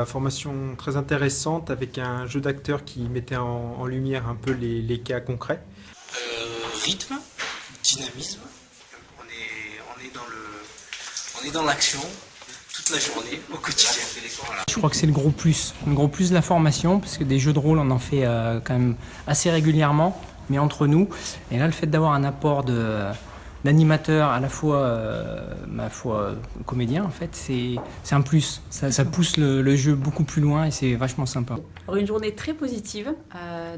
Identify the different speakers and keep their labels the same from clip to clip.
Speaker 1: la formation très intéressante avec un jeu d'acteur qui mettait en lumière un peu les cas concrets.
Speaker 2: Rythme, dynamisme, on est dans l'action toute la journée, au quotidien. Voilà.
Speaker 3: Je crois que c'est le gros plus de la formation, parce que des jeux de rôle on en fait quand même assez régulièrement, mais entre nous. Et là, le fait d'avoir un apport d'animateur à la fois comédien, en fait, c'est un plus. Ça pousse le jeu beaucoup plus loin et c'est vachement sympa.
Speaker 4: Alors, une journée très positive.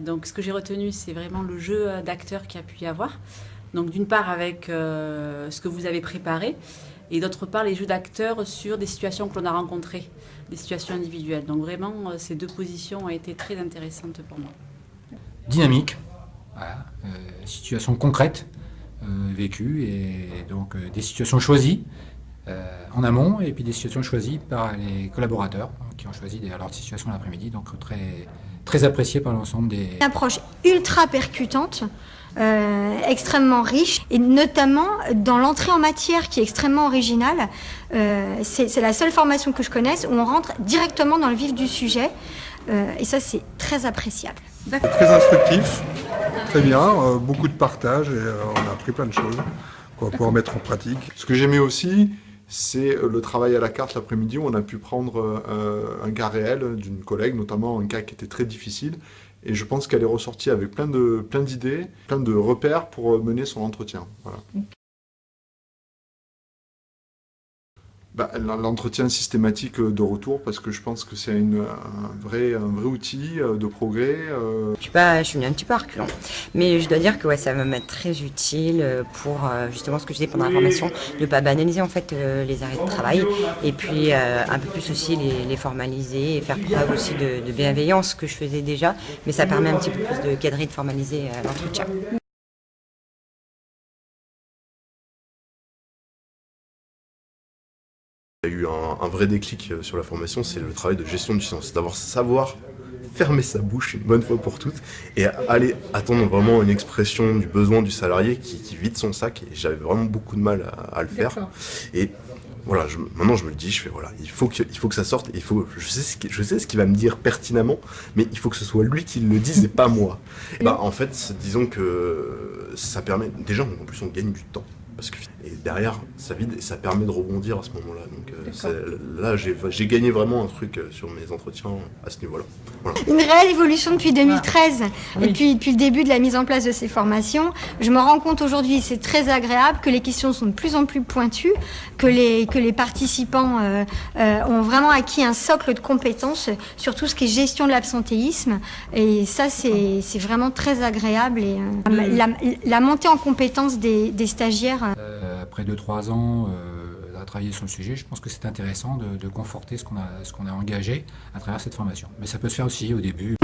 Speaker 4: Donc ce que j'ai retenu, c'est vraiment le jeu d'acteur qu'il y a pu y avoir. Donc d'une part avec ce que vous avez préparé, et d'autre part les jeux d'acteurs sur des situations que l'on a rencontrées, des situations individuelles. Donc vraiment, ces deux positions ont été très intéressantes pour moi.
Speaker 5: Dynamique, voilà, situations concrètes vécues, et donc des situations choisies en amont, et puis des situations choisies par les collaborateurs qui ont choisi leur situation l'après-midi, donc très appréciée par l'ensemble des...
Speaker 6: Une approche ultra percutante, extrêmement riche, et notamment dans l'entrée en matière qui est extrêmement originale. C'est la seule formation que je connaisse où on rentre directement dans le vif du sujet, et ça c'est très appréciable.
Speaker 7: Très instructif, très bien, beaucoup de partage, et on a appris plein de choses qu'on va pouvoir mettre en pratique. Ce que j'aimais aussi, c'est le travail à la carte l'après-midi, où on a pu prendre un cas réel d'une collègue, notamment un cas qui était très difficile, et je pense qu'elle est ressortie avec plein d'idées, plein de repères pour mener son entretien. Voilà. L'entretien systématique de retour, parce que je pense que c'est un vrai outil de progrès.
Speaker 8: Je suis venue un petit peu à reculons, mais je dois dire que ouais, ça va m'être très utile pour justement ce que je disais pendant la formation, de ne pas banaliser en fait les arrêts de travail, et puis un peu plus aussi les formaliser et faire preuve aussi de bienveillance, que je faisais déjà, mais ça permet un petit peu plus de cadrer, de formaliser l'entretien.
Speaker 9: Il y a eu un vrai déclic sur la formation, c'est le travail de gestion du silence, savoir fermer sa bouche une bonne fois pour toutes et aller attendre vraiment une expression du besoin du salarié qui vide son sac, et j'avais vraiment beaucoup de mal à le faire. Et voilà, maintenant je me le dis, voilà, il faut que ça sorte, je sais ce qu'il va me dire pertinemment, mais il faut que ce soit lui qui le dise et pas moi. Et en fait, disons que ça permet, déjà en plus on gagne du temps. Et derrière, ça vide et ça permet de rebondir à ce moment-là. Donc là, j'ai gagné vraiment un truc sur mes entretiens à ce niveau-là. Voilà.
Speaker 6: Une réelle évolution depuis 2013. Oui. Et puis depuis le début de la mise en place de ces formations, je me rends compte aujourd'hui, c'est très agréable, que les questions sont de plus en plus pointues, que les participants ont vraiment acquis un socle de compétences sur tout ce qui est gestion de l'absentéisme. Et ça, c'est vraiment très agréable. Et la montée en compétences des stagiaires.
Speaker 5: Après 2-3 ans à travailler sur le sujet, je pense que c'est intéressant de conforter ce qu'on a engagé à travers cette formation. Mais ça peut se faire aussi au début.